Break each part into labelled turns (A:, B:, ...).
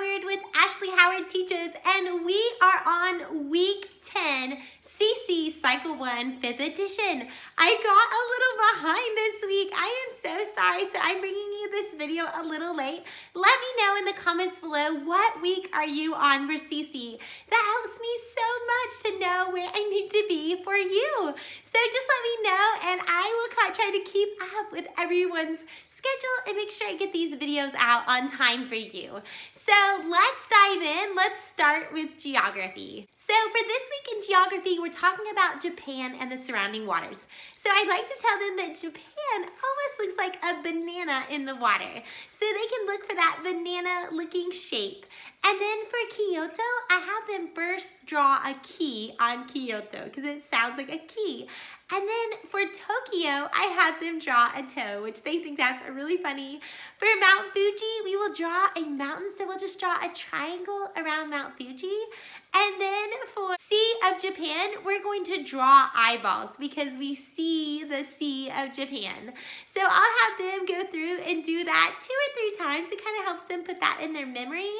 A: Howard with Ashley Howard Teaches, and we are on week 10, CC Cycle 1, 5th edition. I got a little behind this week. I am so sorry, so I'm bringing you this video a little late. Let me know in the comments below, what week are you on for CC? That helps me so much to know where I need to be for you. So just let me know, and I will try to keep up with everyone's schedule and make sure I get these videos out on time for you. So let's dive in. Let's start with geography. So for this week in geography, we're talking about Japan and the surrounding waters. So I'd like to tell them that Japan almost looks like a banana in the water. So they can look for that banana looking shape. And then for Kyoto, I have them first draw a key on Kyoto because it sounds like a key. And then for Tokyo, I have them draw a toe, which they think that's really funny. For Mount Fuji, we will draw a mountain, so we'll just draw a triangle around Mount Fuji. And then for Sea of Japan, we're going to draw eyeballs because we see the Sea of Japan. So I'll have them go through and do that 2 or 3 times. It kind of helps them put that in their memory.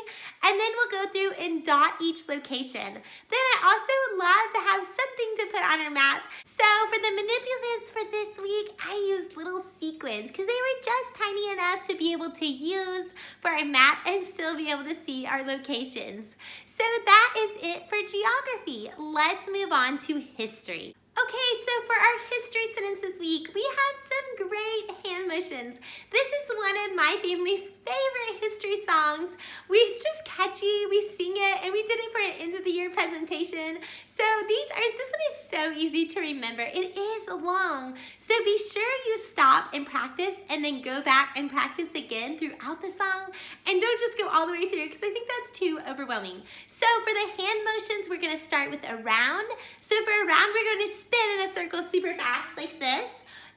A: And then we'll go through and dot each location. Then I also would love to have something to put on our map. So for the manipulatives for this week, I used little sequins because they were just tiny enough to be able to use for our map and still be able to see our locations. So that is it for geography. Let's move on to history. Okay, so for our history sentence this week, we have some great hand motions. This is one of my family's favorite history songs. It's just catchy, we sing it, and we did it for an end of the year presentation. So this one is so easy to remember. It is long, so be sure you stop and practice and then go back and practice again throughout the song. And don't just go all the way through because I think that's too overwhelming. So for the hand motions, we're gonna start with a round. So for a round, we're gonna spin in a circle super fast like this.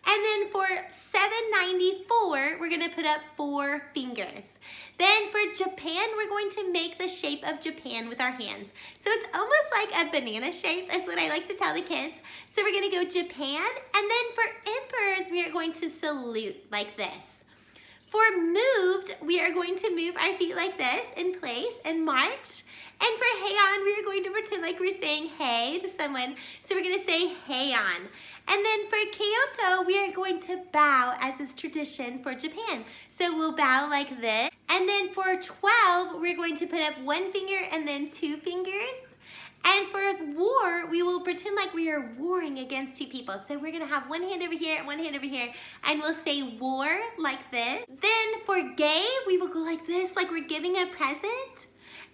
A: And then for 794, we're gonna put up 4 fingers. Then for Japan, we're going to make the shape of Japan with our hands. So it's almost like a banana shape, is what I like to tell the kids. So we're gonna go Japan, and then for emperors, we are going to salute like this. For moved, we are going to move our feet like this in place and march. And for hey on, we are going to pretend like we're saying hey to someone. So we're gonna say hey on. And then for Kyoto, we are going to bow as is tradition for Japan. So we'll bow like this. And then for 12, we're going to put up 1 finger and then 2 fingers. And for war, we will pretend like we are warring against 2 people. So we're gonna have 1 hand over here and 1 hand over here, and we'll say war like this. Then for gay, we will go like this, like we're giving a present.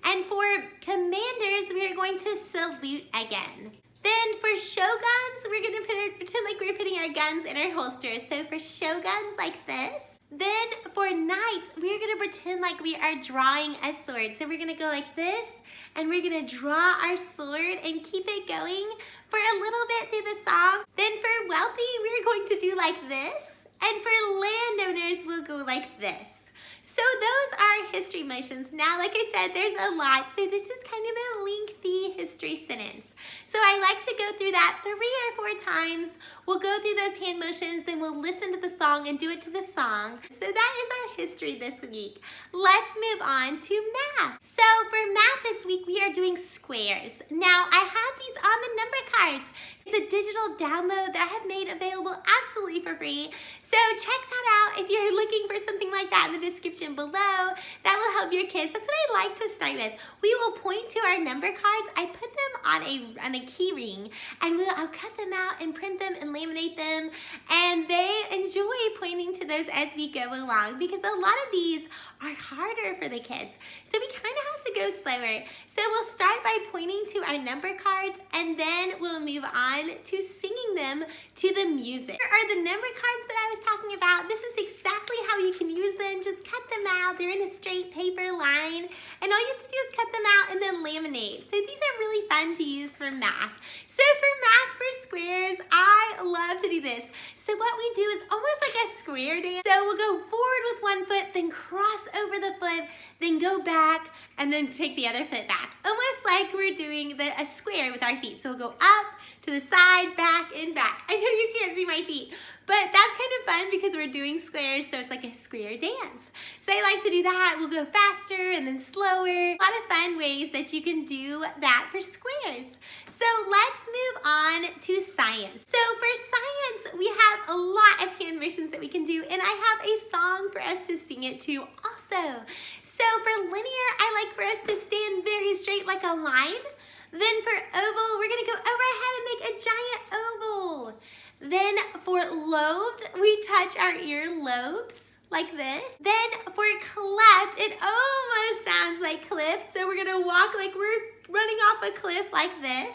A: And for commanders, we are going to salute again. Then for shoguns, we're gonna pretend like we're putting our guns in our holsters. So for shoguns like this. Then for knights, we're gonna pretend like we are drawing a sword. So we're gonna go like this, and we're gonna draw our sword and keep it going for a little bit through the song. Then for wealthy, we're going to do like this. And for landowners, we'll go like this. So those are history motions. Now, like I said, there's a lot, so this is kind of a lengthy history sentence. So I like to go through that 3 or 4 times. We'll go through those hand motions, then we'll listen to the song and do it to the song. So that is our history this week. Let's move on to math. So for math this week, we are doing squares. Now, I have these on the number cards. It's a digital download that I have made available absolutely for free. So check that out if you're looking for something like that in the description below. That will help your kids. That's what I like to start with. We will point to our number cards. I put them on a key ring, and I'll cut them out and print them and laminate them. And they enjoy pointing to those as we go along because a lot of these are harder for the kids. So we kind of have to go slower. So we'll start by pointing to our number cards, and then we'll move on to singing them to the music. Here are the number cards that I was talking about. This is exactly how you can use them. Just cut them out. They're in a straight paper line, and all you have to do is cut them out and then laminate. So these are really fun to use for math. So for math for squares, I love to do this. So what we do is almost like a square dance. So we'll go forward with 1 foot, then cross over the foot, then go back, and then take the other foot back. Almost like we're doing a square with our feet. So we'll go up, to the side, back, and back. I know you can't see my feet, but that's kind of fun because we're doing squares, so it's like a square dance. So I like to do that. We'll go faster and then slower. A lot of fun ways that you can do that for squares. So let's move on to science. So for science, we have a lot of hand motions that we can do, and I have a song for us to sing it to also. So for linear, I like for us to stand very straight like a line. Then for oval, we're gonna go over our head and make a giant oval. Then for lobed, we touch our ear lobes like this. Then for cleft, it almost sounds like cliff, so we're gonna walk like we're running off a cliff like this.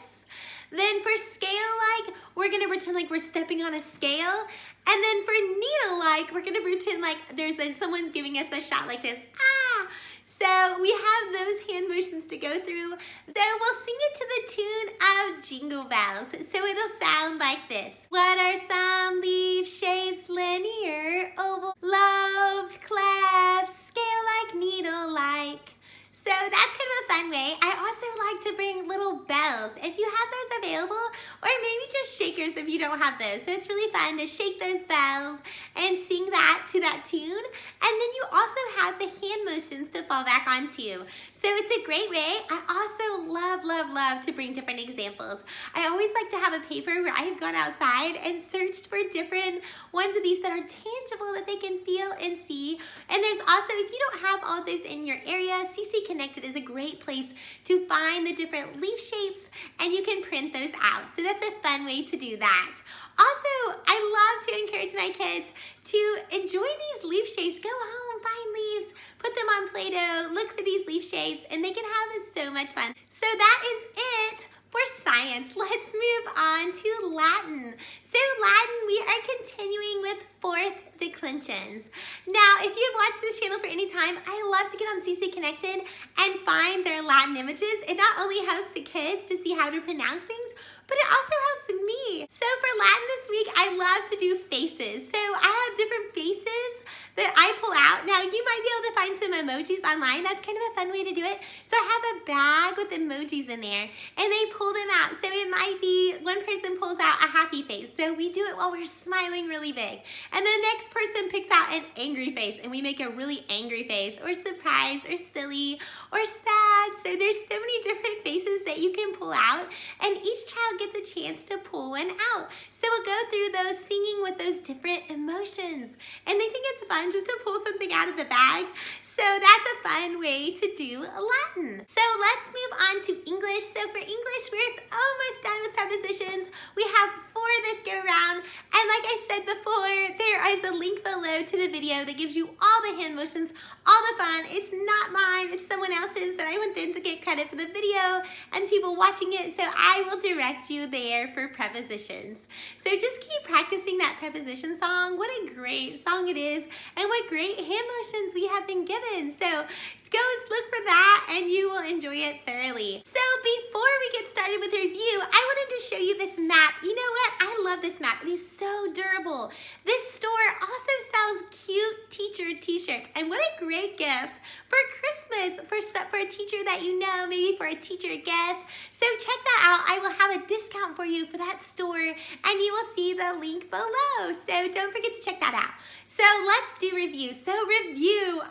A: Then for scale-like, we're gonna pretend like we're stepping on a scale. And then for needle-like, we're gonna pretend like someone's giving us a shot like this. Ah! So we have those hand motions to go through. Then we'll sing it to the tune of Jingle Bells. So it'll sound like this. What are some leaf shapes? Linear, oval, lobed, cleft, scale-like, needle-like. So that's kind of a fun way. I also like to bring little bells if you have those available, or maybe just shakers if you don't have those. So it's really fun to shake those bells and sing that to that tune. And then you also have the hand motions to fall back onto. So it's a great way. I also love to bring different examples. I always like to have a paper where I have gone outside and searched for different ones of these that are tangible that they can feel and see. And there's also, if you don't have all those in your area, CC Connected is a great place to find the different leaf shapes, and you can print those out. So that's a fun way to do that. Also, I love to encourage my kids to enjoy these leaf shapes. Go home, find leaves, put them on Play-Doh, look for these leaf shapes, and they can have so much fun. So that is it for science. Let's move on to Latin. So Latin, we are continuing with fourth declensions. Now, if you've watched this channel for any time, I love to get on CC Connected and find their Latin images. It not only helps the kids to see how to pronounce things, but it also helps me. So for Latin this week, I love to do faces. So I have different faces that I pull out. Now, you might be able to find some emojis online. That's kind of a fun way to do it. So I have a bag with emojis in there, and they pull them out. So it might be one person pulls out a happy face. So we do it while we're smiling really big. And the next person picks out an angry face, and we make a really angry face, or surprised, or silly, or sad. So there's so many different faces that you can pull out, and each child gets a chance to pull one out. So we'll go through those singing with those different emotions. And they think it's fun just to pull something out of the bag. So that's a fun way to do Latin. So let's move on to English. So for English, we're almost done with prepositions. We have 4 this go round. And like I said before, there is a link below to the video that gives you all the hand motions, all the fun. It's not mine, it's someone else's, but I want them to get credit for the video and people watching it. So I will direct you there for prepositions. So just keep practicing that preposition song. What a great song it is, and what great hand motions we have been given. So go look for that and you will enjoy it thoroughly. So before we get started with the review, I wanted to show you this map. You know what? I love this map. It is so durable. This store also sells cute teacher t-shirts, and what a great gift for Christmas, for a teacher that you know, maybe for a teacher gift. So check that out. I will have a discount for you for that store, and you will see the link below. So don't forget to check that out. So let's do review. So review.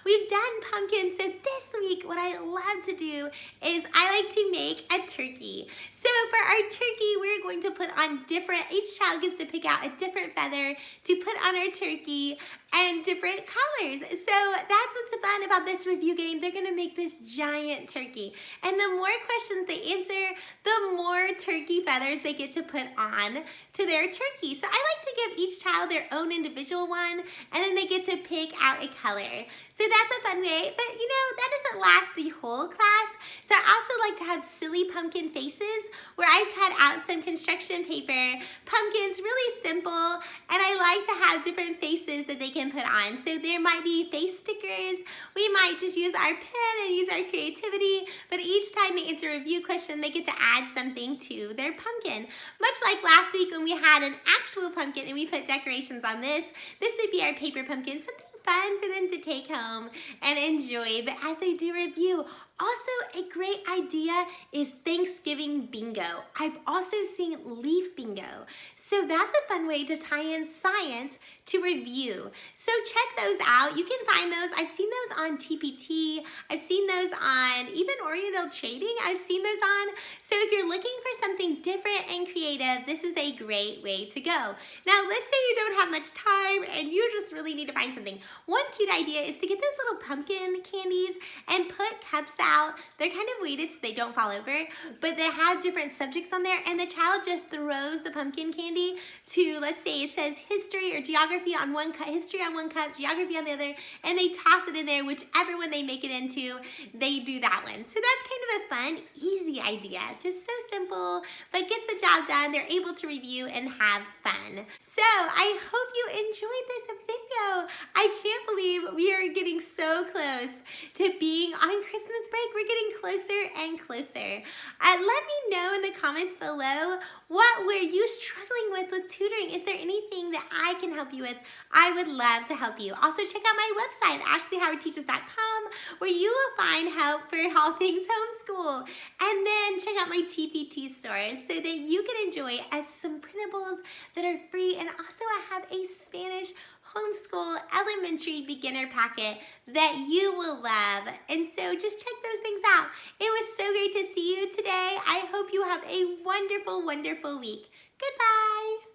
A: We've done pumpkins. So this week, what I love to do is I like to make a turkey. So for our turkey, we're going to put on each child gets to pick out a different feather to put on our turkey and different colors. So that's what's fun about this review game. They're gonna make this giant turkey. And the more questions they answer, the more turkey feathers they get to put on to their turkey. So I like to give each child their own individual one, and then they get to pick out a color. So that's a fun way, but you know, that doesn't last the whole class. So I also like to have silly pumpkin faces where I cut out some construction paper, pumpkins, really simple, and I like to have different faces that they can put on. So there might be face stickers, we might just use our pen and use our creativity, but each time they answer a review question, they get to add something to their pumpkin. Much like last week when we had an actual pumpkin and we put decorations on this would be our paper pumpkin, something fun for them to take home and enjoy, but as they do review, also a great idea is Thanksgiving bingo. I've also seen leaf bingo. So that's a fun way to tie in science to review. So check those out. You can find those. I've seen those on TPT. I've seen those on even Oriental Trading. I've seen those on. So if you're looking for something different and creative, this is a great way to go. Now, let's say you don't have much time and you just really need to find something. One cute idea is to get those little pumpkin candies and put cups out. They're kind of weighted so they don't fall over, but they have different subjects on there, and the child just throws the pumpkin candy to, let's say it says history or geography on one cup, history on one cup, geography on the other, and they toss it in there, whichever one they make it into, they do that one. So that's kind of a fun, easy idea. Just so simple, but gets the job done. They're able to review and have fun. So I hope you enjoyed this video. I can't believe we are getting so close to being on Christmas break. We're getting closer and closer. Let me know in the comments below, what were you struggling with tutoring? Is there anything that I can help you with? I would love to help you. Also check out my website, AshleyHowardTeaches.com, where you will find help for all things homeschool. And then check out my TPT stores so that you can enjoy some printables that are free. And also I have a Spanish homeschool elementary beginner packet that you will love. And so just check those things out. It was so great to see you today. I hope you have a wonderful, wonderful week. Goodbye.